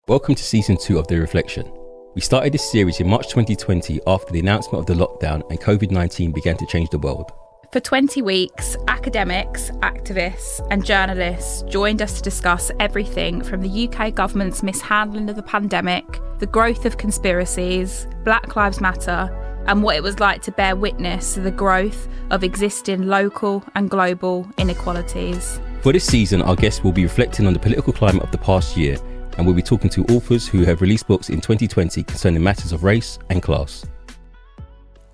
Welcome to Season 2 of The Reflection. We started this series in March 2020 after the announcement of the lockdown and COVID-19 began to change the world. For 20 weeks, academics, activists and journalists joined us to discuss everything from the UK government's mishandling of the pandemic, the growth of conspiracies, Black Lives Matter, and what it was like to bear witness to the growth of existing local and global inequalities. For this season, our guests will be reflecting on the political climate of the past year, and we'll be talking to authors who have released books in 2020 concerning matters of race and class.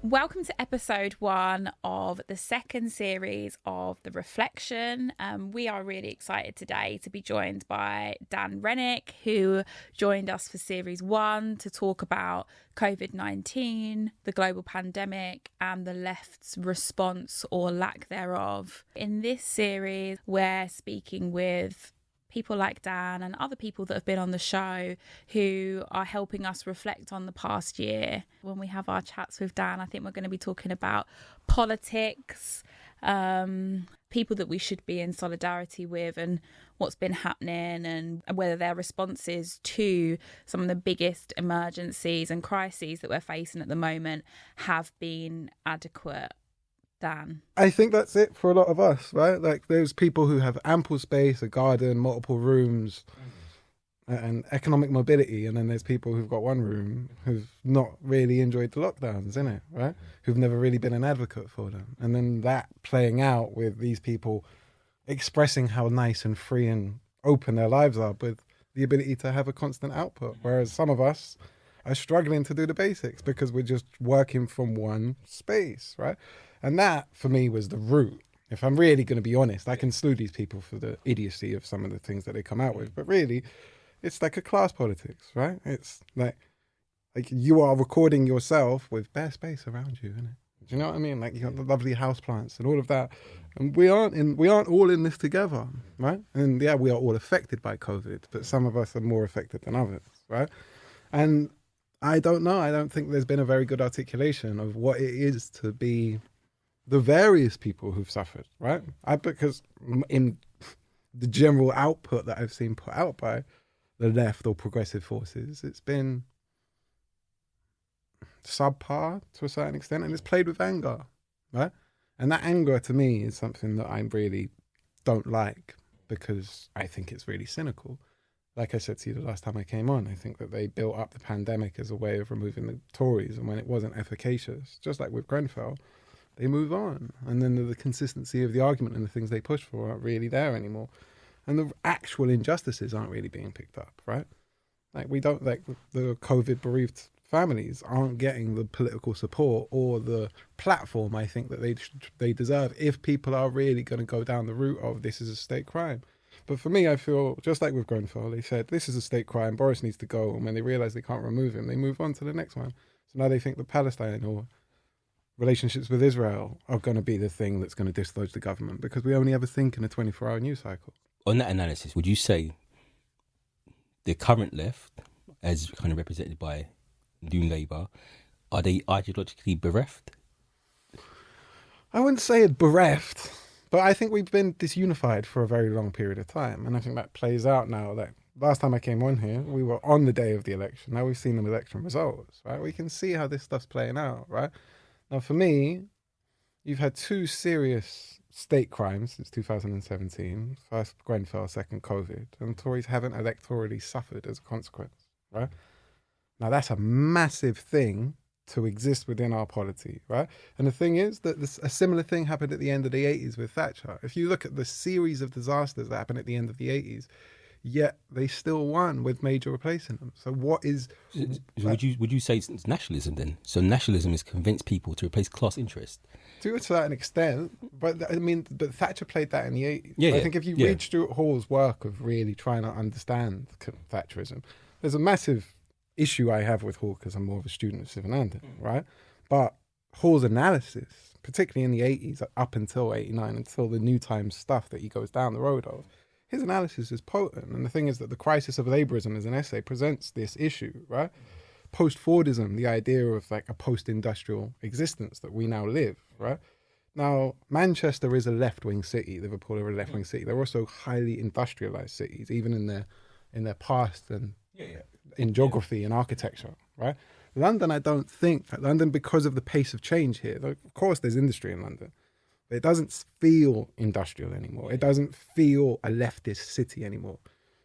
Welcome to episode 1 of the second series of The Reflection. We are really excited today to be joined by Dan Renwick, who joined us for series 1 to talk about COVID-19, the global pandemic, and the left's response or lack thereof. In this series, we're speaking with people like Dan and other people that have been on the show who are helping us reflect on the past year. When we have our chats with Dan, I think we're going to be talking about politics, people that we should be in solidarity with and what's been happening and whether their responses to some of the biggest emergencies and crises that we're facing at the moment have been adequate. Dan? I think that's it for a lot of us, right? Like there's people who have ample space, a garden, multiple rooms, and economic mobility. And then there's people who've got one room who've not really enjoyed the lockdowns, innit? Right? Who've never really been an advocate for them. And then that playing out with these people expressing how nice and free and open their lives are with the ability to have a constant output. Whereas some of us are struggling to do the basics because we're just working from one space, right? And that, for me, was the root. If I'm really going to be honest, I can sue these people for the idiocy of some of the things that they come out with. But really, it's like a class politics, right? It's like you are recording yourself with bare space around you, isn't it? Do you know what I mean? Like you got the lovely houseplants and all of that. And we aren't all in this together, right? And yeah, we are all affected by COVID, but some of us are more affected than others, right? And I don't know. I don't think there's been a very good articulation of what it is to be the various people who've suffered, right? Because in the general output that I've seen put out by the left or progressive forces, it's been subpar to a certain extent, and it's played with anger, right? And that anger to me is something that I really don't like because I think it's really cynical. Like I said to you the last time I came on, I think that they built up the pandemic as a way of removing the Tories, and when it wasn't efficacious, just like with Grenfell, they move on. And then the consistency of the argument and the things they push for aren't really there anymore. And the actual injustices aren't really being picked up, right? Like the COVID bereaved families aren't getting the political support or the platform I think that they deserve if people are really going to go down the route of this is a state crime. But for me, I feel just like with Grenfell, they said this is a state crime, Boris needs to go. And when they realise they can't remove him, they move on to the next one. So now they think that Palestine or relationships with Israel are going to be the thing that's going to dislodge the government because we only ever think in a 24-hour news cycle. On that analysis, would you say the current left, as kind of represented by New Labour, are they ideologically bereft? I wouldn't say it bereft, but I think we've been disunified for a very long period of time. And I think that plays out now. Like last time I came on here, we were on the day of the election. Now we've seen the election results, right? We can see how this stuff's playing out, right? Now, for me, you've had 2 serious state crimes since 2017. First Grenfell, second COVID. And Tories haven't electorally suffered as a consequence, right? Now, that's a massive thing to exist within our polity, right? And the thing is that a similar thing happened at the end of the 80s with Thatcher. If you look at the series of disasters that happened at the end of the 80s, yet they still won with Major replacing them. So what is... Would you say it's nationalism then? So nationalism is convince people to replace class interest? To a certain extent. But I mean, but Thatcher played that in the 80s. Yeah, I think if you read Stuart Hall's work of really trying to understand Thatcherism, there's a massive issue I have with Hall because I'm more of a student of Sivanandan, right? But Hall's analysis, particularly in the 80s, up until 89, until the New Times stuff that he goes down the road of, his analysis is potent. And the thing is that The Crisis of Labourism as an essay presents this issue, right? Post-Fordism, the idea of like a post-industrial existence that we now live, right? Now, Manchester is a left-wing city. Liverpool are a left-wing city. They're also highly industrialised cities, even in their past and in geography and architecture, right? London, I don't think, London, because of the pace of change here, of course there's industry in London, but it doesn't feel industrial anymore. It doesn't feel a leftist city anymore.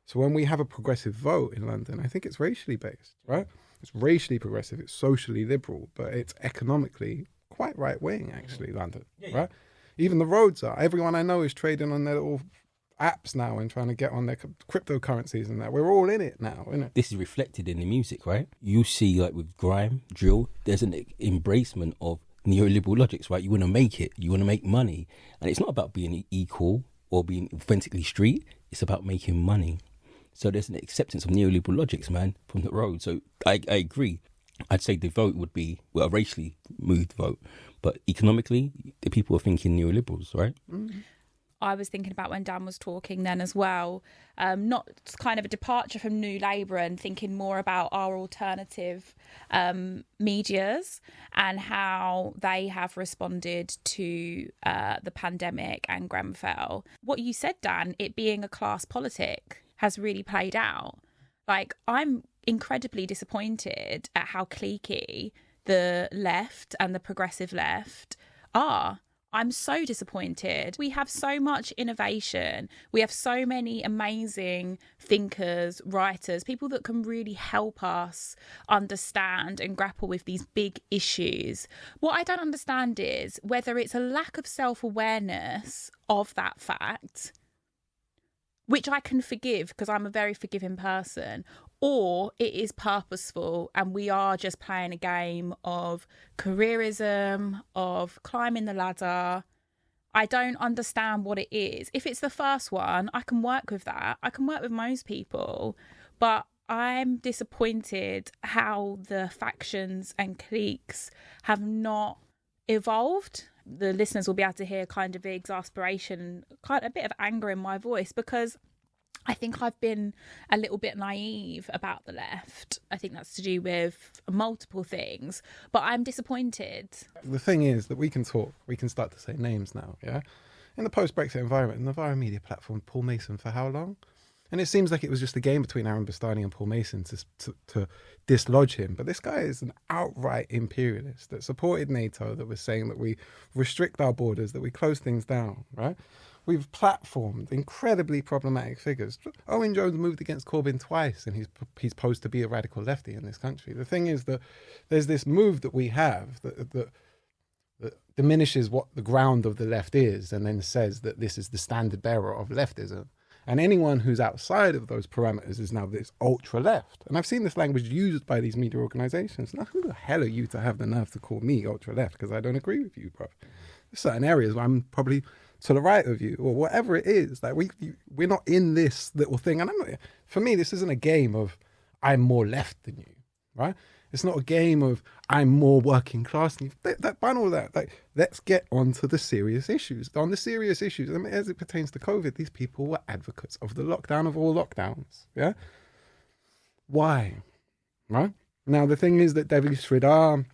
So when we have a progressive vote in London, I think it's racially based, right? It's racially progressive, it's socially liberal, but it's economically quite right-wing, actually, London, right? Even the roads are. Everyone I know is trading on their little apps now and trying to get on their cryptocurrencies and that. We're all in it now, isn't it? This is reflected in the music, right? You see, like with grime, drill, there's an embracement of neoliberal logics, right? You want to make it, you want to make money. And it's not about being equal or being authentically street, it's about making money. So there's an acceptance of neoliberal logics, man, from the road. So I agree. I'd say the vote would be, well, a racially moved vote. But economically, the people are thinking neoliberals, right? Mm-hmm. I was thinking about when Dan was talking then as well, not kind of a departure from New Labour and thinking more about our alternative medias and how they have responded to the pandemic and Grenfell. What you said, Dan, it being a class politic has really played out. Like, I'm incredibly disappointed at how cliquey the left and the progressive left are. I'm so disappointed. We have so much innovation. We have so many amazing thinkers, writers, people that can really help us understand and grapple with these big issues. What I don't understand is whether it's a lack of self-awareness of that fact, which I can forgive because I'm a very forgiving person, or it is purposeful and we are just playing a game of careerism, of climbing the ladder. I don't understand what it is. If it's the first one, I can work with that. I can work with most people. But I'm disappointed how the factions and cliques have not evolved. The listeners will be able to hear kind of the exasperation, kind of a bit of anger in my voice, because I think I've been a little bit naive about the left. I think that's to do with multiple things, but I'm disappointed. The thing is that we can talk, we can start to say names now, yeah? In the post-Brexit environment, in the Vara Media platform, Paul Mason for how long? And it seems like it was just a game between Aaron Bastani and Paul Mason to dislodge him. But this guy is an outright imperialist that supported NATO, that was saying that we restrict our borders, that we close things down, right? We've platformed incredibly problematic figures. Owen Jones moved against Corbyn twice, and he's posed to be a radical lefty in this country. The thing is that there's this move that we have that diminishes what the ground of the left is and then says that this is the standard bearer of leftism. And anyone who's outside of those parameters is now this ultra left. And I've seen this language used by these media organizations. Now, who the hell are you to have the nerve to call me ultra left? Because I don't agree with you, bro. There's certain areas where I'm probably to the right of you, or whatever it is. Like we're not in this little thing. And for me, this isn't a game of I'm more left than you, right? It's not a game of I'm more working class than you. Ban all that. Like, let's get on to the serious issues. On the serious issues, I mean, as it pertains to COVID, these people were advocates of the lockdown of all lockdowns. Yeah. Why? Right? Now, the thing is that Devi Sridhar,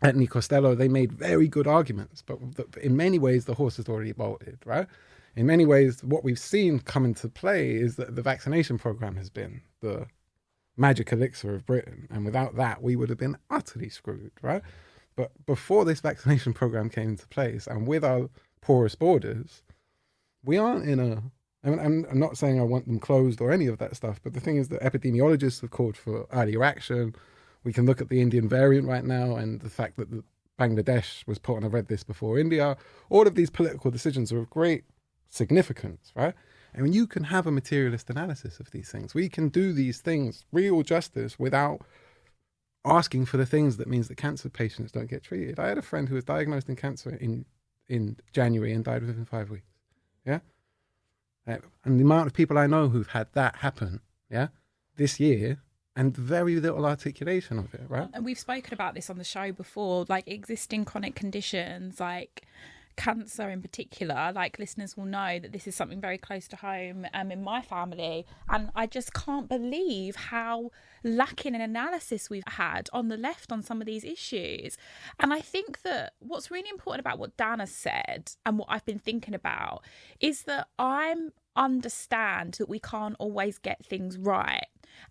Anthony Costello, they made very good arguments, but in many ways, the horse has already bolted, right? In many ways, what we've seen come into play is that the vaccination program has been the magic elixir of Britain, and without that we would have been utterly screwed, right? But before this vaccination program came into place, and with our porous borders, we aren't in a, I mean, I'm not saying I want them closed or any of that stuff, but the thing is that epidemiologists have called for earlier action. We can look at the Indian variant right now and the fact that Bangladesh was put on a red list before India. All of these political decisions are of great significance, right? And when you can have a materialist analysis of these things, we can do these things, real justice, without asking for the things that means that cancer patients don't get treated. I had a friend who was diagnosed in cancer in January and died within 5 weeks. Yeah. And the amount of people I know who've had that happen, yeah, this year, and very little articulation of it, right? And we've spoken about this on the show before, like existing chronic conditions, like cancer in particular, like listeners will know that this is something very close to home in my family, and I just can't believe how lacking an analysis we've had on the left on some of these issues. And I think that what's really important about what Dan has said and what I've been thinking about is that I'm understand that we can't always get things right.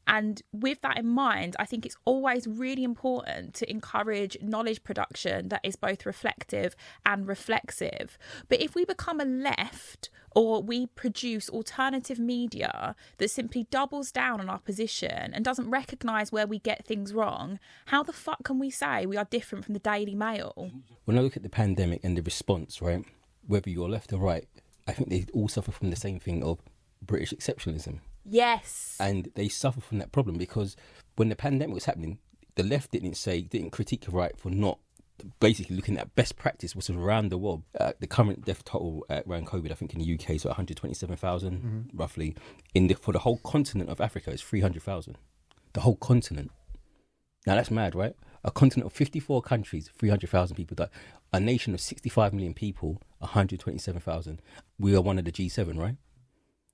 And with that in mind, I think it's always really important to encourage knowledge production that is both reflective and reflexive. But if we become a left, or we produce alternative media that simply doubles down on our position and doesn't recognise where we get things wrong, how the fuck can we say we are different from the Daily Mail? When I look at the pandemic and the response, right, whether you're left or right, I think they all suffer from the same thing of British exceptionalism. Yes. And they suffer from that problem because when the pandemic was happening, the left didn't critique the right for not basically looking at best practice, which was around the world. The current death toll around COVID, I think in the UK is 127,000 roughly. For the whole continent of Africa, it's 300,000. The whole continent. Now that's mad, right? A continent of 54 countries, 300,000 people died. A nation of 65 million people, 127,000. We are one of the G7, right?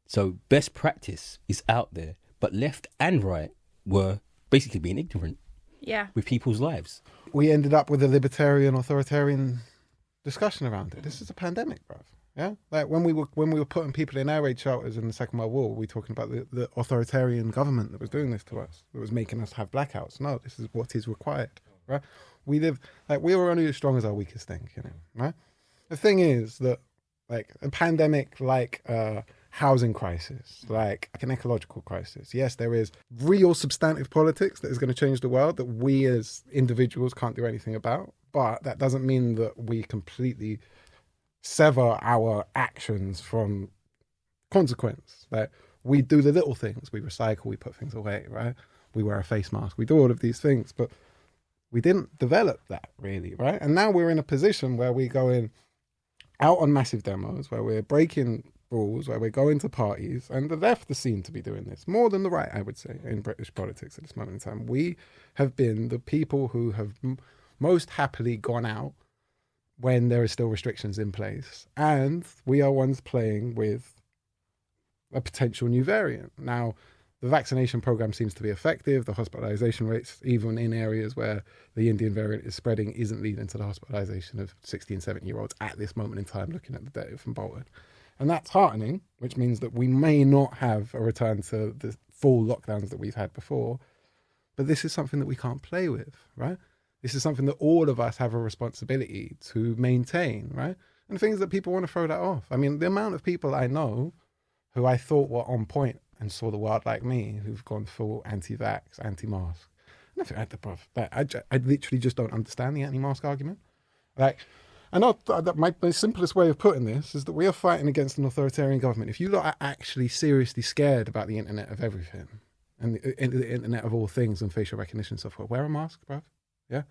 So best practice is out there, but left and right were basically being ignorant with people's lives. We ended up with a libertarian authoritarian discussion around it. This is a pandemic, bruv. Yeah, like when we were putting people in air raid shelters in the Second World War, we were talking about the authoritarian government that was doing this to us, that was making us have blackouts. No, this is what is required, right? We were only as strong as our weakest link, right? The thing is that, like, a pandemic, like housing crisis, like an ecological crisis. Yes, there is real substantive politics that is going to change the world that we as individuals can't do anything about. But that doesn't mean that we completely sever our actions from consequence. Like, we do the little things. We recycle, we put things away, right? We wear a face mask. We do all of these things, but we didn't develop that really, right? And now we're in a position where we're going out on massive demos, where we're breaking rules, where we're going to parties, and the left is seen to be doing this more than the right, I would say, in British politics at this moment in time. We have been the people who have most happily gone out when there are still restrictions in place, and we are ones playing with a potential new variant. Now, the vaccination program seems to be effective. The hospitalization rates, even in areas where the Indian variant is spreading, isn't leading to the hospitalization of 60 and 70-year-olds at this moment in time, looking at the data from Bolton. And that's heartening, which means that we may not have a return to the full lockdowns that we've had before. But this is something that we can't play with, right? This is something that all of us have a responsibility to maintain, right? And things that people want to throw that off. I mean, the amount of people I know who I thought were on point and saw the world like me, who've gone full anti-vax, anti-mask. And I think I literally just don't understand the anti-mask argument. Like, I know that my simplest way of putting this is that we are fighting against an authoritarian government. If you lot are actually seriously scared about the internet of everything and the internet of all things and facial recognition software, wear a mask, bruv. Yeah?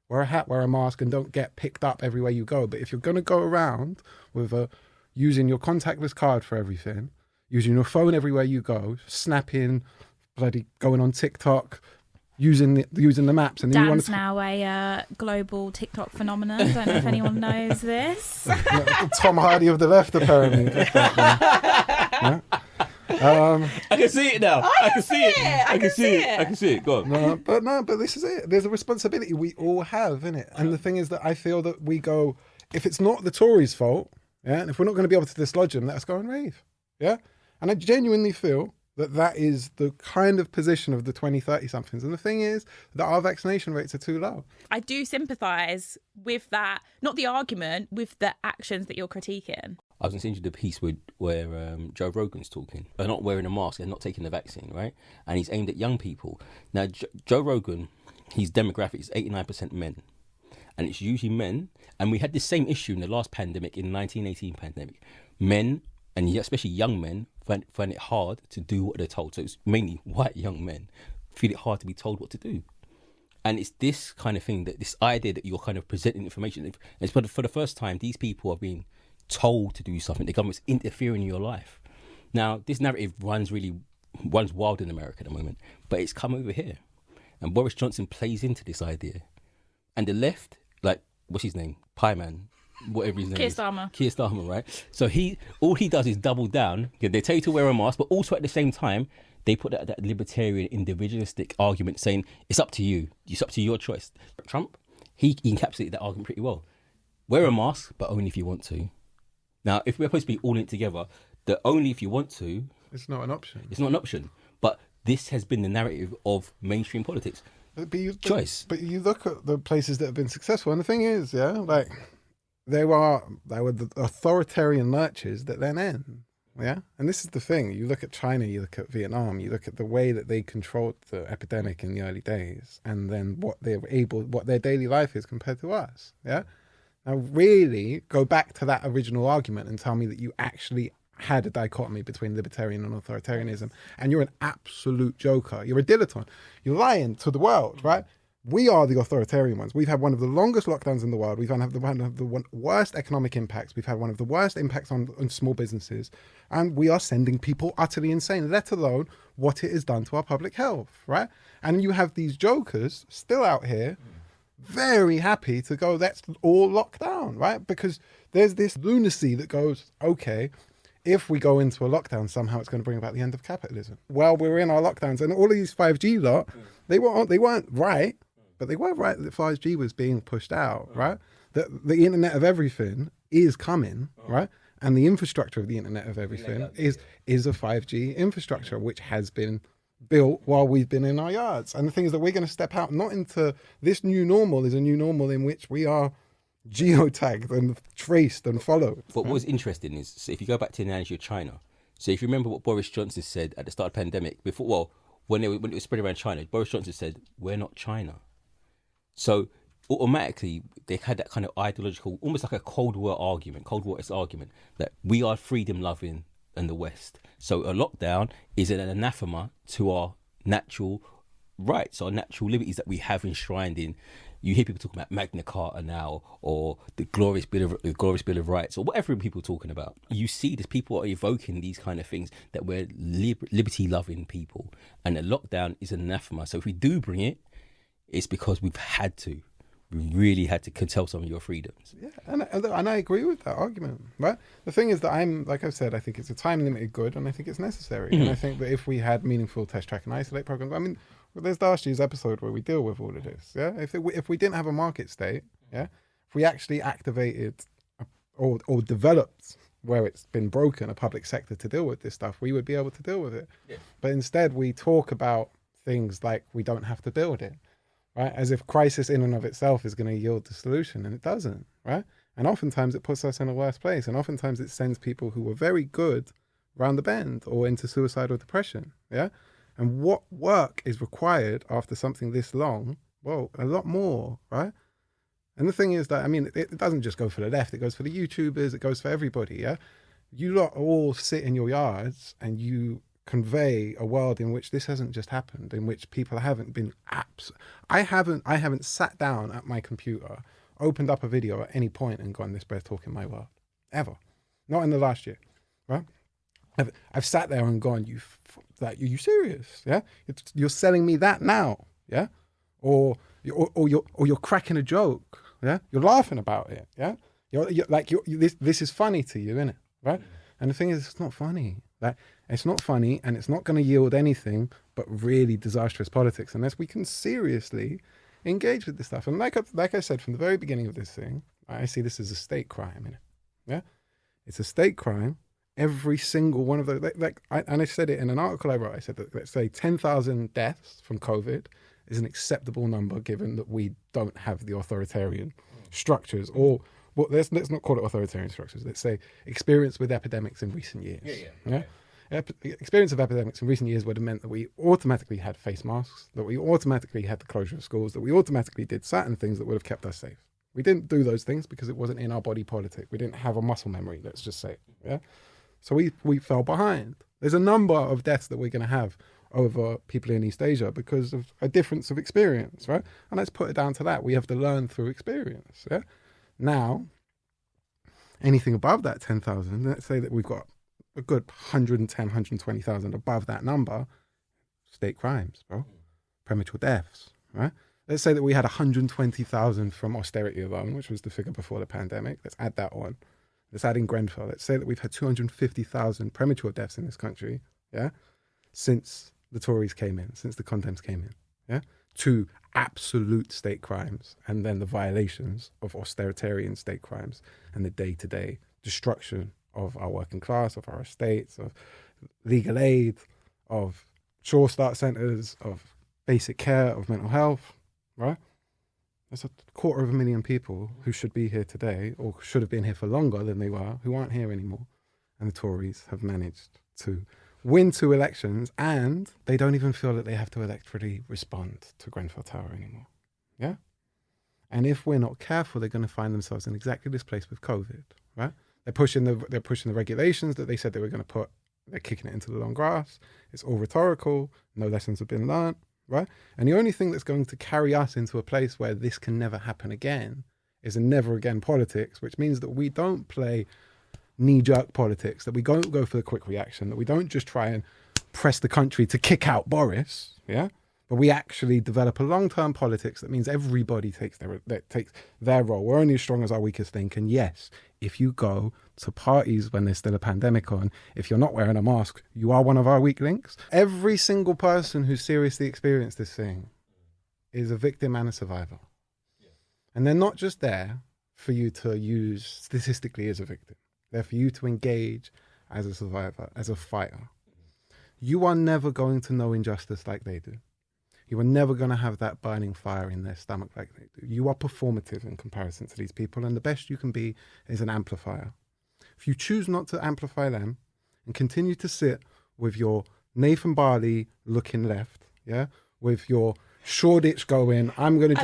Wear a hat, wear a mask, and don't get picked up everywhere you go. But if you're going to go around with using your contactless card for everything, using your phone everywhere you go, snapping, bloody going on TikTok, using the maps, and then Dan's you want to now a global TikTok phenomenon. Don't know if anyone knows this. Tom Hardy of the left, apparently. Yeah? I can see it now. I can see it. I can see it. Go on. But this is it. There's a responsibility we all have, innit? And the thing is that I feel that we go, if it's not the Tories' fault, yeah, and if we're not going to be able to dislodge them, let us go and rave, yeah. And I genuinely feel that is the kind of position of the 20-30 somethings. And the thing is that our vaccination rates are too low. I do sympathise with that, not the argument, with the actions that you're critiquing. I was going to send you the piece where Joe Rogan's talking. They're not wearing a mask and not taking the vaccine, right? And he's aimed at young people. Now, Joe Rogan, his demographic is 89% men. And it's usually men. And we had this same issue in the last pandemic, in the 1918 pandemic. Men, and especially young men, find it hard to do what they're told. So it's mainly white young men feel it hard to be told what to do. And it's this kind of thing, that this idea that you're kind of presenting information. It's for the first time, these people are being told to do something. The government's interfering in your life. Now, this narrative runs wild in America at the moment, but it's come over here. And Boris Johnson plays into this idea. And the left, like, what's his name? Pie Man. Whatever his name is. Keir Starmer, right? So all he does is double down. They tell you to wear a mask, but also at the same time, they put that libertarian, individualistic argument saying, it's up to you. It's up to your choice. Trump, he encapsulated that argument pretty well. Wear a mask, but only if you want to. Now, if we're supposed to be all in it together, that only if you want to, It's not an option. it's not an option. But this has been the narrative of mainstream politics. Choice. But you look at the places that have been successful, and the thing is, like they were the authoritarian lurches that then end. Yeah, and this is the thing. You look at China, you look at Vietnam, you look at the way that they controlled the epidemic in the early days, and then what their daily life is compared to us. Yeah. Now, really go back to that original argument and tell me that you actually had a dichotomy between libertarian and authoritarianism, and you're an absolute joker. You're a dilettante. You're lying to the world, right? We are the authoritarian ones. We've had one of the longest lockdowns in the world. We've had one of the worst economic impacts. We've had one of the worst impacts on small businesses. And we are sending people utterly insane, let alone what it has done to our public health, right? And you have these jokers still out here very happy to go, let's all lock down, right? Because there's this lunacy that goes, okay, if we go into a lockdown, somehow it's going to bring about the end of capitalism. Well, we're in our lockdowns, and all of these 5G lot, they weren't right, but they were right that 5G was being pushed out, right? That the Internet of Everything is coming, right? And the infrastructure of the Internet of Everything is a 5G infrastructure, which has been built while we've been in our yards. And the thing is that we're going to step out not into this new normal, is a new normal in which we are geotagged and traced and followed. But what was interesting is, so if you go back to the analogy of China, so if you remember what Boris Johnson said at the start of the pandemic, when it was spread around China, Boris Johnson said, "We're not China." So automatically they had that kind of ideological, almost like a Cold War-esque argument, that we are freedom-loving in the West. So a lockdown is an anathema to our natural rights, our natural liberties that we have enshrined in. You hear people talking about Magna Carta now, or the glorious Bill of Rights, or whatever people are talking about. You see this, people are evoking these kind of things, that we're liberty-loving people, and a lockdown is an anathema. So if we do bring it, it's because we've had to. We really had to curtail some of your freedoms. Yeah, and I agree with that argument, right? The thing is that like I've said, I think it's a time-limited good, and I think it's necessary. And I think that if we had meaningful test, track, and isolate programs, I mean, there's last year's episode where we deal with all of this. Yeah, if we didn't have a market state, yeah, if we actually activated or developed where it's been broken a public sector to deal with this stuff, we would be able to deal with it. Yeah. But instead, we talk about things like we don't have to build it, right? As if crisis in and of itself is going to yield the solution, and it doesn't, right? And oftentimes it puts us in a worse place, and oftentimes it sends people who were very good round the bend or into suicidal depression, yeah? And what work is required after something this long? Well, a lot more, right? And the thing is that, I mean, it doesn't just go for the left. It goes for the YouTubers. It goes for everybody, yeah? You lot all sit in your yards and you convey a world in which this hasn't just happened, in which people haven't been I haven't sat down at my computer, opened up a video at any point and gone, this bears talking my world. Ever. Not in the last year, right? I've sat there and gone, are you serious? Yeah, you're selling me that now, yeah, or you're cracking a joke, yeah, you're laughing about it, yeah, this is funny to you, isn't it, right? And the thing is, it's not funny. Like, it's not funny, and it's not going to yield anything but really disastrous politics unless we can seriously engage with this stuff. And like I said from the very beginning of this thing, I see this as a state crime, innit? Yeah, it's a state crime. Every single one of those, and I said it in an article I wrote. I said that, let's say 10,000 deaths from COVID is an acceptable number, given that we don't have the authoritarian structures, or well, let's not call it authoritarian structures. Let's say experience with epidemics in recent years. Yeah. Experience of epidemics in recent years would have meant that we automatically had face masks, that we automatically had the closure of schools, that we automatically did certain things that would have kept us safe. We didn't do those things because it wasn't in our body politic. We didn't have a muscle memory. Let's just say, yeah. So we fell behind. There's a number of deaths that we're going to have over people in East Asia because of a difference of experience, right? And let's put it down to that. We have to learn through experience, yeah? Now, anything above that 10,000, let's say that we've got a good 110, 120,000 above that number, state crimes, bro. Premature deaths, right? Let's say that we had 120,000 from austerity alone, which was the figure before the pandemic. Let's add that on. Let's add in Grenfell. Let's say that we've had 250,000 premature deaths in this country, yeah, since the Tories came in, since the Condems came in, yeah, to absolute state crimes, and then the violations of authoritarian state crimes and the day-to-day destruction of our working class, of our estates, of legal aid, of Sure Start centres, of basic care, of mental health, right? There's 250,000 people who should be here today, or should have been here for longer than they were, who aren't here anymore. And the Tories have managed to win 2 elections, and they don't even feel that they have to electorally respond to Grenfell Tower anymore. Yeah? And if we're not careful, they're going to find themselves in exactly this place with COVID, right? They're pushing the regulations that they said they were going to put. They're kicking it into the long grass. It's all rhetorical. No lessons have been learned, right? And the only thing that's going to carry us into a place where this can never happen again is a never again politics, which means that we don't play knee-jerk politics, that we don't go for the quick reaction, that we don't just try and press the country to kick out Boris, yeah? But we actually develop a long-term politics that means everybody takes their role. We're only as strong as our weakest link. And yes, if you go to parties when there's still a pandemic on, if you're not wearing a mask, you are one of our weak links. Every single person who's seriously experienced this thing is a victim and a survivor. And they're not just there for you to use statistically as a victim. They're for you to engage as a survivor, as a fighter. You are never going to know injustice like they do. You are never going to have that burning fire in their stomach like they do. You are performative in comparison to these people, and the best you can be is an amplifier. If you choose not to amplify them and continue to sit with your Nathan Barley looking left, yeah, with your Shoreditch going, I'm going to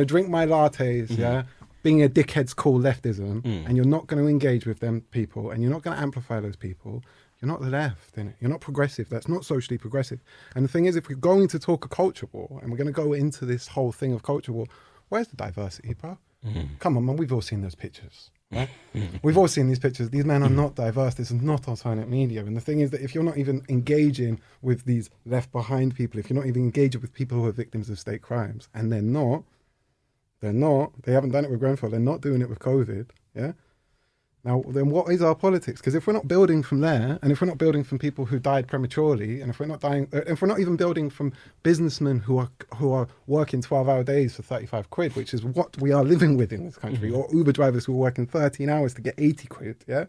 drink my lattes, yeah, being a dickhead's call leftism, and you're not going to engage with them people, and you're not going to amplify those people. You're not left, innit? You're not progressive. That's not socially progressive. And the thing is, if we're going to talk a culture war, and we're going to go into this whole thing of culture war, where's the diversity, bro? Come on, man. We've all seen those pictures, right? We've all seen these pictures. These men are not diverse. This is not alternate media. And the thing is that if you're not even engaging with these left behind people, if you're not even engaging with people who are victims of state crimes, and they haven't done it with Grenfell, they're not doing it with COVID, yeah? Now, then what is our politics? Because if we're not building from there, and if we're not building from people who died prematurely, and if we're not even building from businessmen who are working 12-hour days for 35 quid, which is what we are living with in this country, or Uber drivers who are working 13 hours to get 80 quid, yeah?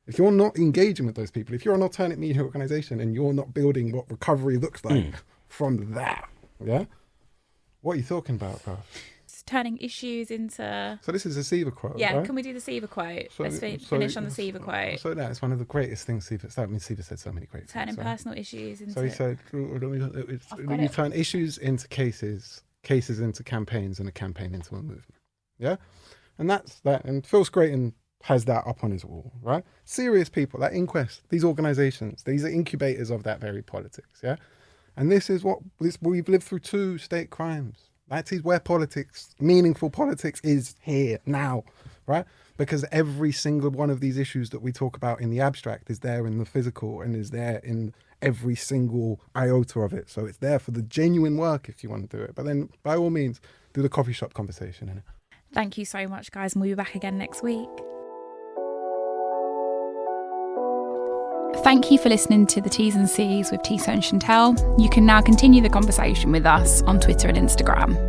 If you're not engaging with those people, if you're an alternate media organisation and you're not building what recovery looks like from that, yeah? What are you talking about, bro? Turning issues into... So this is a Siva quote, yeah, right? Can we do the Siva quote? Let's finish on the Siva quote. So that's one of the greatest things Siva said. I mean, Siva said so many great Turning things. personal issues into... So he said, we turn issues into cases into campaigns, and a campaign into a movement. Yeah? And that's that. And Phil Scraton has that up on his wall, right? Serious people, that inquest, these organisations, these are incubators of that very politics, yeah? And this is we've lived through 2 state crimes. That is where politics, meaningful politics, is here now, right? Because every single one of these issues that we talk about in the abstract is there in the physical and is there in every single iota of it. So it's there for the genuine work if you want to do it. But then, by all means, do the coffee shop conversation, innit? Thank you so much, guys, and we'll be back again next week. Thank you for listening to the T's and C's with Tisa and Chantel. You can now continue the conversation with us on Twitter and Instagram.